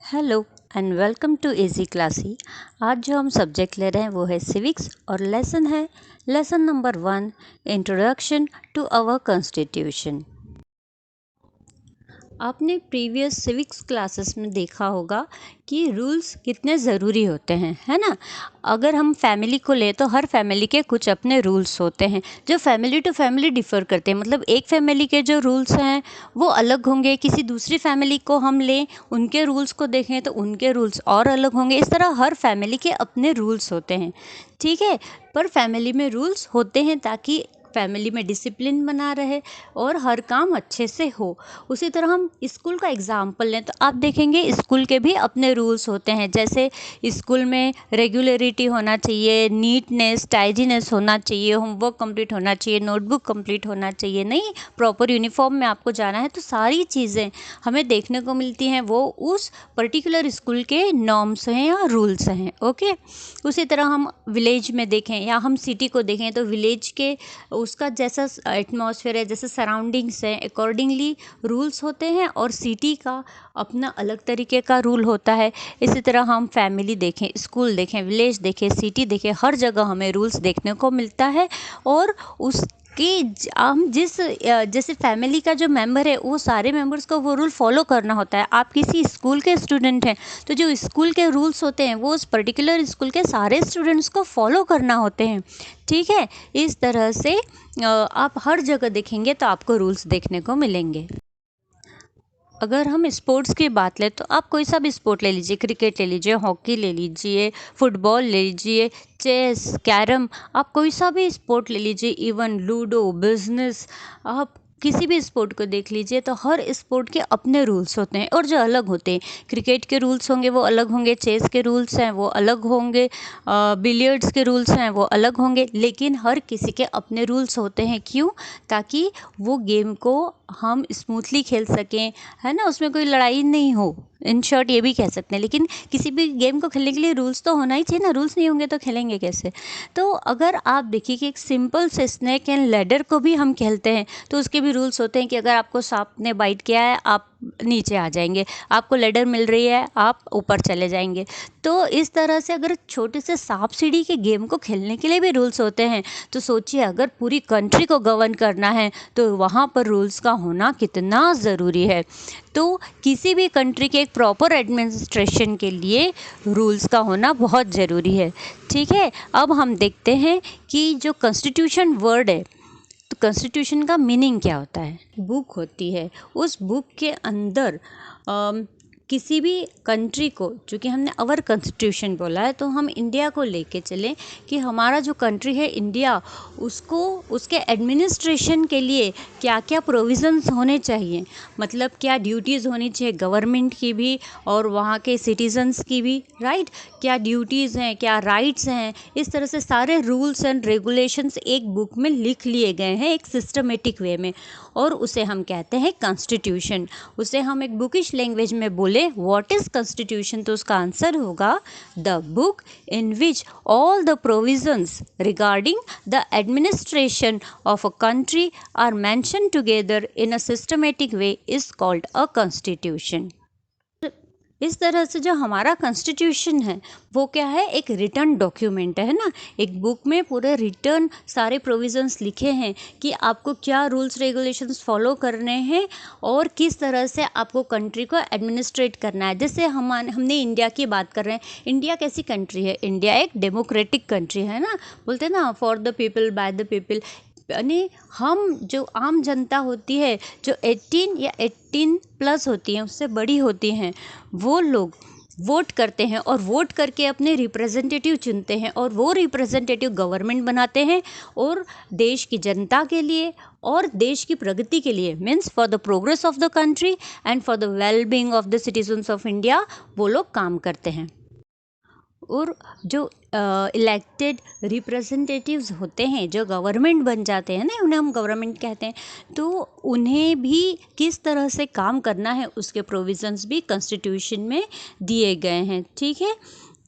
Hello and welcome to easy classy. आज जो हम सब्जेक्ट ले रहे हैं वो है सिविक्स और लेसन है lesson number 1, introduction to our constitution. आपने प्रीवियस सिविक्स क्लासेस में देखा होगा कि रूल्स कितने ज़रूरी होते हैं, है ना। अगर हम फैमिली को ले तो हर फैमिली के कुछ अपने रूल्स होते हैं जो फैमिली टू फैमिली डिफ़र करते हैं। मतलब एक फैमिली के जो रूल्स हैं वो अलग होंगे, किसी दूसरी फैमिली को हम लें उनके रूल्स को देखें तो उनके रूल्स और अलग होंगे। इस तरह हर फैमिली के अपने रूल्स होते हैं, ठीक है। पर फैमिली में रूल्स होते हैं ताकि फैमिली में डिसिप्लिन बना रहे और हर काम अच्छे से हो। उसी तरह हम स्कूल का एग्ज़ाम्पल लें तो आप देखेंगे स्कूल के भी अपने रूल्स होते हैं। जैसे स्कूल में रेगुलरिटी होना चाहिए, नीटनेस टाइजीनेस होना चाहिए, होमवर्क कंप्लीट होना चाहिए, नोटबुक कंप्लीट होना चाहिए, नहीं प्रॉपर यूनिफॉर्म में आपको जाना है। तो सारी चीज़ें हमें देखने को मिलती हैं, वो उस पर्टिकुलर स्कूल के नॉर्म्स हैं या रूल्स हैं। ओके, उसी तरह हम विलेज में देखें या हम सिटी को देखें तो विलेज के उसका जैसा एटमॉस्फेयर है, जैसे सराउंडिंग्स हैं, अकॉर्डिंगली रूल्स होते हैं और सिटी का अपना अलग तरीके का रूल होता है। इसी तरह हम फैमिली देखें, स्कूल देखें, विलेज देखें, सिटी देखें, हर जगह हमें रूल्स देखने को मिलता है। और हम जैसे फैमिली का जो मेंबर है वो सारे मेंबर्स को वो रूल फॉलो करना होता है। आप किसी स्कूल के स्टूडेंट हैं तो जो स्कूल के रूल्स होते हैं वो उस पर्टिकुलर स्कूल के सारे स्टूडेंट्स को फॉलो करना होते हैं, ठीक है। इस तरह से आप हर जगह देखेंगे तो आपको रूल्स देखने को मिलेंगे। अगर हम स्पोर्ट्स की बात लें तो आप कोई सा भी स्पोर्ट ले लीजिए, क्रिकेट ले लीजिए, हॉकी ले लीजिए, फुटबॉल ले लीजिए, चेस, कैरम, आप कोई सा भी स्पोर्ट ले लीजिए, इवन लूडो, बिजनेस, आप किसी भी स्पोर्ट को देख लीजिए तो हर स्पोर्ट के अपने रूल्स होते हैं और जो अलग होते हैं। क्रिकेट के रूल्स होंगे वो अलग होंगे, चेस के रूल्स हैं वो अलग होंगे, बिलियर्ड्स के रूल्स हैं वो अलग होंगे, लेकिन हर किसी के अपने रूल्स होते हैं। क्यों? ताकि वो गेम को हम स्मूथली खेल सकें, है ना, उसमें कोई लड़ाई नहीं हो। इन शॉर्ट ये भी कह सकते हैं। लेकिन किसी भी गेम को खेलने के लिए रूल्स तो होना ही चाहिए ना, रूल्स नहीं होंगे तो खेलेंगे कैसे। तो अगर आप देखिए कि एक सिंपल से स्नेक एंड लैडर को भी हम खेलते हैं तो उसके भी रूल्स होते हैं कि अगर आपको सांप ने बाइट किया है आप नीचे आ जाएंगे, आपको लैडर मिल रही है आप ऊपर चले जाएंगे। तो इस तरह से अगर छोटे से सांप सीढ़ी के गेम को खेलने के लिए भी रूल्स होते हैं तो सोचिए अगर पूरी कंट्री को गवर्न करना है तो वहाँ पर रूल्स का होना कितना ज़रूरी है। तो किसी भी कंट्री के एक प्रॉपर एडमिनिस्ट्रेशन के लिए रूल्स का होना बहुत ज़रूरी है, ठीक है। अब हम देखते हैं कि जो कॉन्स्टिट्यूशन वर्ड है तो कॉन्स्टिट्यूशन का मीनिंग क्या होता है। बुक होती है, उस बुक के अंदर किसी भी कंट्री को, चूँकि हमने अवर कॉन्स्टिट्यूशन बोला है तो हम इंडिया को लेके चलें कि हमारा जो कंट्री है इंडिया, उसको उसके एडमिनिस्ट्रेशन के लिए क्या क्या प्रोविज़न्स होने चाहिए। मतलब क्या ड्यूटीज़ होनी चाहिए गवर्नमेंट की भी और वहाँ के सिटीजन्स की भी, राइट। क्या ड्यूटीज़ हैं, क्या राइट्स हैं, इस तरह से सारे रूल्स एंड रेगुलेशंस एक बुक में लिख लिए गए हैं एक सिस्टमेटिक वे में, और उसे हम कहते हैं कॉन्स्टिट्यूशन। उसे हम एक बुकिश लैंग्वेज में बोले व्हाट इज़ कॉन्स्टिट्यूशन तो उसका आंसर होगा the book in which all the provisions regarding the administration of a country are mention together in a systematic way is called a constitution. इस तरह से जो हमारा कॉन्स्टिट्यूशन है वो क्या है, एक रिटर्न डॉक्यूमेंट है ना। एक बुक में पूरे रिटर्न सारे प्रोविजंस लिखे हैं कि आपको क्या रूल्स रेगुलेशंस फॉलो करने हैं और किस तरह से आपको कंट्री को एडमिनिस्ट्रेट करना है। जैसे हमने इंडिया की बात कर रहे हैं, इंडिया कैसी कंट्री है, इंडिया एक डेमोक्रेटिक कंट्री है ना। बोलते हैं ना for the people by the people, यानी हम जो आम जनता होती है जो 18 या 18+ होती हैं, उससे बड़ी होती हैं, वो लोग वोट करते हैं और वोट करके अपने रिप्रेजेंटेटिव चुनते हैं और वो रिप्रेजेंटेटिव गवर्नमेंट बनाते हैं और देश की जनता के लिए और देश की प्रगति के लिए, means for the progress of the country and for the well being of the citizens of India, वो लोग काम करते हैं। और जो इलेक्टेड रिप्रेजेंटेटिव्स होते हैं, जो गवर्नमेंट बन जाते हैं ना, उन्हें हम गवर्नमेंट कहते हैं, तो उन्हें भी किस तरह से काम करना है उसके प्रोविज़न्स भी कॉन्स्टिट्यूशन में दिए गए हैं, ठीक है।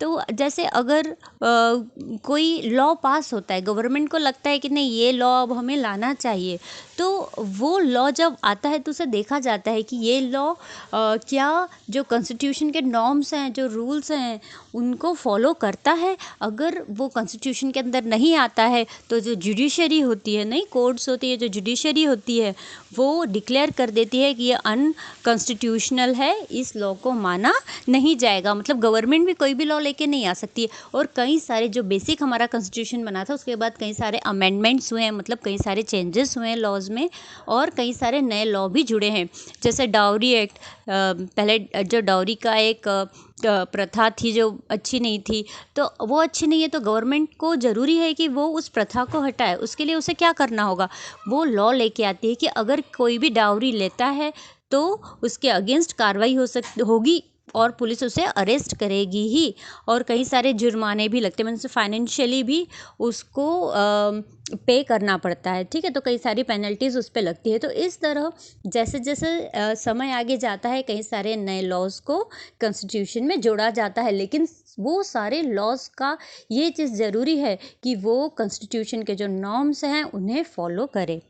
तो जैसे अगर कोई लॉ पास होता है, गवर्नमेंट को लगता है कि नहीं ये लॉ अब हमें लाना चाहिए, तो वो लॉ जब आता है तो उसे देखा जाता है कि ये लॉ क्या जो कॉन्स्टिट्यूशन के नॉर्म्स हैं, जो रूल्स हैं, उनको फॉलो करता है। अगर वो कॉन्स्टिट्यूशन के अंदर नहीं आता है तो जो जुडिशरी होती है, नहीं कोर्ट्स होती है, जो जुडिशरी होती है वो डिक्लेयर कर देती है कि ये अनकॉन्स्टिट्यूशनल है, इस लॉ को माना नहीं जाएगा। मतलब गवर्नमेंट भी कोई भी लॉ लेके नहीं आ सकती है। और कई सारे जो बेसिक हमारा कॉन्स्टिट्यूशन बना था उसके बाद कई सारे अमेंडमेंट्स हुए हैं, मतलब कई सारे चेंजेस हुए हैं लॉज में, और कई सारे नए लॉ भी जुड़े हैं। जैसे डाउरी एक्ट, पहले जो डाउरी का एक प्रथा थी जो अच्छी नहीं थी, तो वो अच्छी नहीं है तो गवर्नमेंट को ज़रूरी है कि वो उस प्रथा को हटाए। उसके लिए उसे क्या करना होगा, वो लॉ लेके आती है कि अगर कोई भी डाउरी लेता है तो उसके अगेंस्ट कार्रवाई होगी और पुलिस उसे अरेस्ट करेगी ही, और कई सारे जुर्माने भी लगते हैं, मतलब फाइनेंशियली भी उसको पे करना पड़ता है। ठीक है, तो कई सारी पेनल्टीज़ उस पर लगती है। तो इस तरह जैसे जैसे समय आगे जाता है कई सारे नए लॉज को कॉन्स्टिट्यूशन में जोड़ा जाता है, लेकिन वो सारे लॉज का ये चीज़ ज़रूरी है कि वो कॉन्स्टिट्यूशन के जो नॉर्म्स हैं उन्हें फॉलो करे।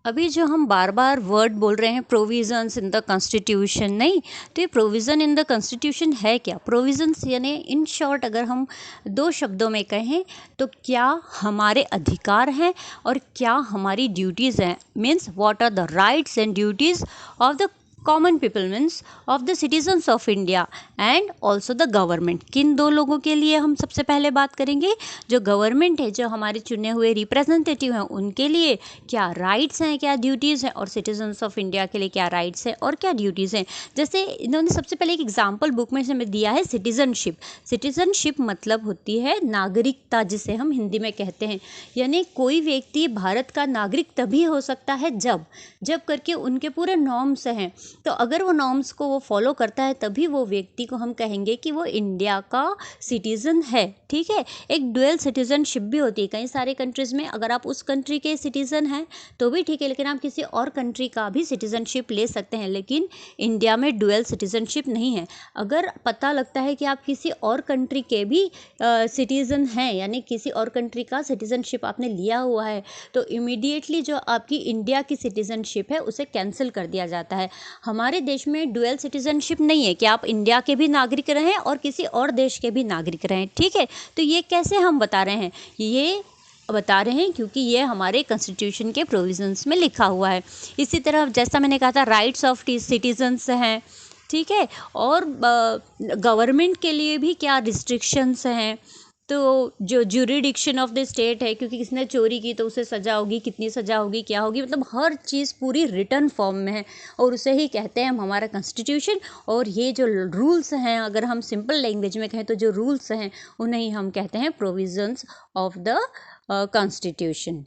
अभी जो हम बार बार वर्ड बोल रहे हैं प्रोविजंस इन द कॉन्स्टिट्यूशन, नहीं, तो ये प्रोविज़न इन द कॉन्स्टिट्यूशन है क्या? प्रोविजंस यानी इन शॉर्ट अगर हम दो शब्दों में कहें तो क्या हमारे अधिकार हैं और क्या हमारी ड्यूटीज़ हैं। Means what are the rights and duties of the common people, means of the citizens of India and also the government. किन दो लोगों के लिए हम सबसे पहले बात करेंगे? जो गवर्नमेंट है, जो हमारे चुने हुए रिप्रेजेंटेटिव हैं, उनके लिए क्या राइट्स हैं, क्या ड्यूटीज़ हैं, और सिटीजन्स ऑफ इंडिया के लिए क्या राइट्स हैं और क्या ड्यूटीज़ हैं। जैसे इन्होंने सबसे पहले एक एग्जाम्पल बुक में हमें दिया है सिटीजनशिप। सिटीजनशिप मतलब होती है नागरिकता, जिसे हम हिंदी में कहते हैं। यानी कोई व्यक्ति भारत का नागरिक तभी हो सकता है जब करके उनके पूरे नॉर्म्स हैं। तो अगर वो नॉर्म्स को वो फॉलो करता है तभी वो व्यक्ति को हम कहेंगे कि वो इंडिया का सिटीज़न है। ठीक है, एक डुअल सिटीजनशिप भी होती है कई सारे कंट्रीज़ में। अगर आप उस कंट्री के सिटीज़न हैं तो भी ठीक है, लेकिन आप किसी और कंट्री का भी सिटीजनशिप ले सकते हैं, लेकिन इंडिया में डुअल सिटीजनशिप नहीं है। अगर पता लगता है कि आप किसी और कंट्री के भी सिटीज़न हैं, यानी किसी और कंट्री का सिटीजनशिप आपने लिया हुआ है, तो इमीडिएटली जो आपकी इंडिया की सिटीजनशिप है उसे कैंसिल कर दिया जाता है। हमारे देश में डुअल सिटीजनशिप नहीं है कि आप इंडिया के भी नागरिक रहें और किसी और देश के भी नागरिक रहें। ठीक है, तो ये कैसे हम बता रहे हैं? ये बता रहे हैं क्योंकि ये हमारे कॉन्स्टिट्यूशन के प्रोविजंस में लिखा हुआ है। इसी तरह जैसा मैंने कहा था राइट्स ऑफ सिटीजन्स हैं। ठीक है, और गवर्नमेंट के लिए भी क्या रिस्ट्रिक्शंस हैं। तो जो ज्यूरिडिक्शन ऑफ द स्टेट है, क्योंकि किसने चोरी की तो उसे सज़ा होगी, कितनी सज़ा होगी, क्या होगी, मतलब हर चीज़ पूरी रिटर्न फॉर्म में है, और उसे ही कहते हैं हम हमारा कॉन्स्टिट्यूशन। और ये जो रूल्स हैं, अगर हम सिंपल लैंग्वेज में कहें तो जो रूल्स हैं उन्हें ही हम कहते हैं provisions of the constitution.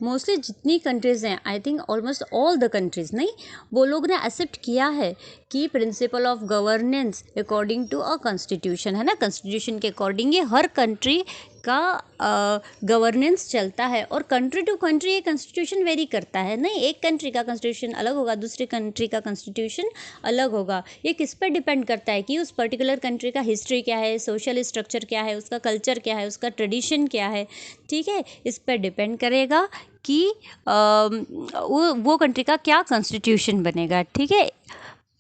Mostly जितनी कंट्रीज़ हैं, I think almost all the countries, नहीं, वो लोग ने एक्सेप्ट किया है कि principle of governance according to a constitution, है ना, कॉन्स्टिट्यूशन के अकॉर्डिंग ही हर कंट्री का गवर्नेंस चलता है। और कंट्री टू कंट्री ये कॉन्स्टिट्यूशन वेरी करता है, नहीं, एक कंट्री का कॉन्स्टिट्यूशन अलग होगा, दूसरी कंट्री का कॉन्स्टिट्यूशन अलग होगा। ये किस पर डिपेंड करता है कि उस पर्टिकुलर कंट्री का हिस्ट्री क्या है, सोशल स्ट्रक्चर क्या है, उसका कल्चर क्या है, उसका ट्रेडिशन क्या है। ठीक है, इस पर डिपेंड करेगा कि वो कंट्री का क्या कॉन्स्टिट्यूशन बनेगा। ठीक है,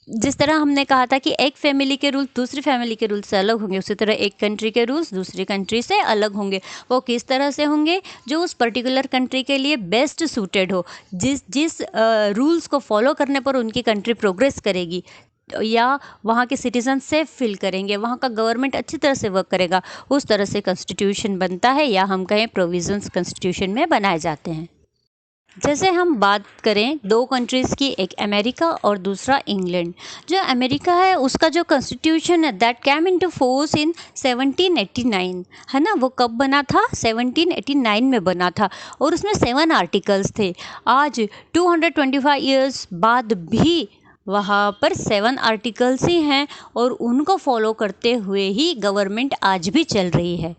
जिस तरह हमने कहा था कि एक फैमिली के रूल दूसरी फैमिली के रूल से अलग होंगे, उसी तरह एक कंट्री के रूल्स दूसरी कंट्री से अलग होंगे। वो किस तरह से होंगे? जो उस पर्टिकुलर कंट्री के लिए बेस्ट सूटेड हो, जिस रूल्स को फॉलो करने पर उनकी कंट्री प्रोग्रेस करेगी, या वहाँ के सिटीजन सेफ फील करेंगे, वहाँ का गवर्नमेंट अच्छी तरह से वर्क करेगा, उस तरह से कॉन्स्टिट्यूशन बनता है, या हम कहें प्रोविजंस कॉन्स्टिट्यूशन में बनाए जाते हैं। जैसे हम बात करें दो कंट्रीज़ की, एक अमेरिका और दूसरा इंग्लैंड। जो अमेरिका है उसका जो कॉन्स्टिट्यूशन है that came into force in 1789, है ना, वो कब बना था? 1789 में बना था, और उसमें 7 आर्टिकल्स थे। आज 225 ईयर्स बाद भी वहाँ पर 7 आर्टिकल्स ही हैं, और उनको फॉलो करते हुए ही गवर्नमेंट आज भी चल रही है।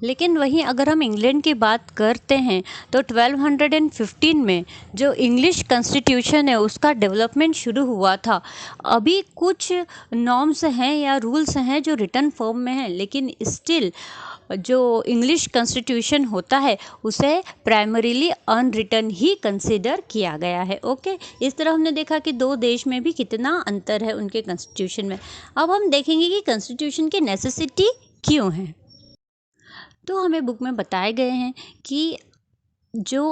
लेकिन वहीं अगर हम इंग्लैंड की बात करते हैं तो 1215 में जो इंग्लिश कॉन्स्टिट्यूशन है उसका डेवलपमेंट शुरू हुआ था। अभी कुछ नॉर्म्स हैं या रूल्स हैं जो रिटन फॉर्म में हैं, लेकिन स्टिल जो इंग्लिश कॉन्स्टिट्यूशन होता है उसे प्राइमरीली अनरिटन ही कंसिडर किया गया है। ओके, इस तरह हमने देखा कि दो देश में भी कितना अंतर है उनके कॉन्स्टिट्यूशन में। अब हम देखेंगे कि कॉन्स्टिट्यूशन की नेसेसिटी क्यों है। तो हमें बुक में बताए गए हैं कि जो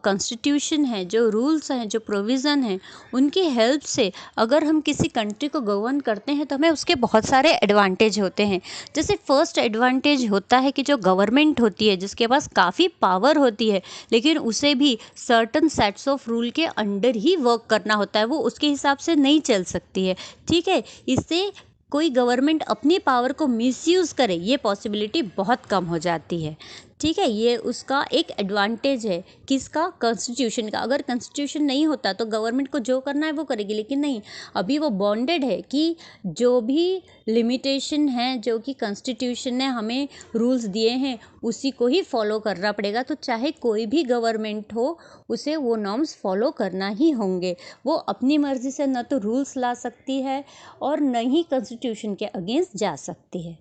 कॉन्स्टिट्यूशन है, जो रूल्स हैं, जो प्रोविज़न हैं, उनकी हेल्प से अगर हम किसी कंट्री को गवर्न करते हैं तो हमें उसके बहुत सारे एडवांटेज होते हैं। जैसे फर्स्ट एडवांटेज होता है कि जो गवर्नमेंट होती है जिसके पास काफ़ी पावर होती है, लेकिन उसे भी सर्टन सेट्स ऑफ रूल के अंडर ही वर्क करना होता है, वो उसके हिसाब से नहीं चल सकती है। ठीक है, इससे कोई गवर्नमेंट अपनी पावर को मिसयूज़ करे ये पॉसिबिलिटी बहुत कम हो जाती है। ठीक है, ये उसका एक एडवांटेज है। किसका? कॉन्स्टिट्यूशन का। अगर कॉन्स्टिट्यूशन नहीं होता तो गवर्नमेंट को जो करना है वो करेगी, लेकिन नहीं, अभी वो बॉन्डेड है कि जो भी लिमिटेशन है, जो कि कॉन्स्टिट्यूशन ने हमें रूल्स दिए हैं उसी को ही फॉलो करना पड़ेगा। तो चाहे कोई भी गवर्नमेंट हो उसे वो नॉर्म्स फॉलो करना ही होंगे। वो अपनी मर्जी से न तो रूल्स ला सकती है और न ही कॉन्स्टिट्यूशन के अगेंस्ट जा सकती है।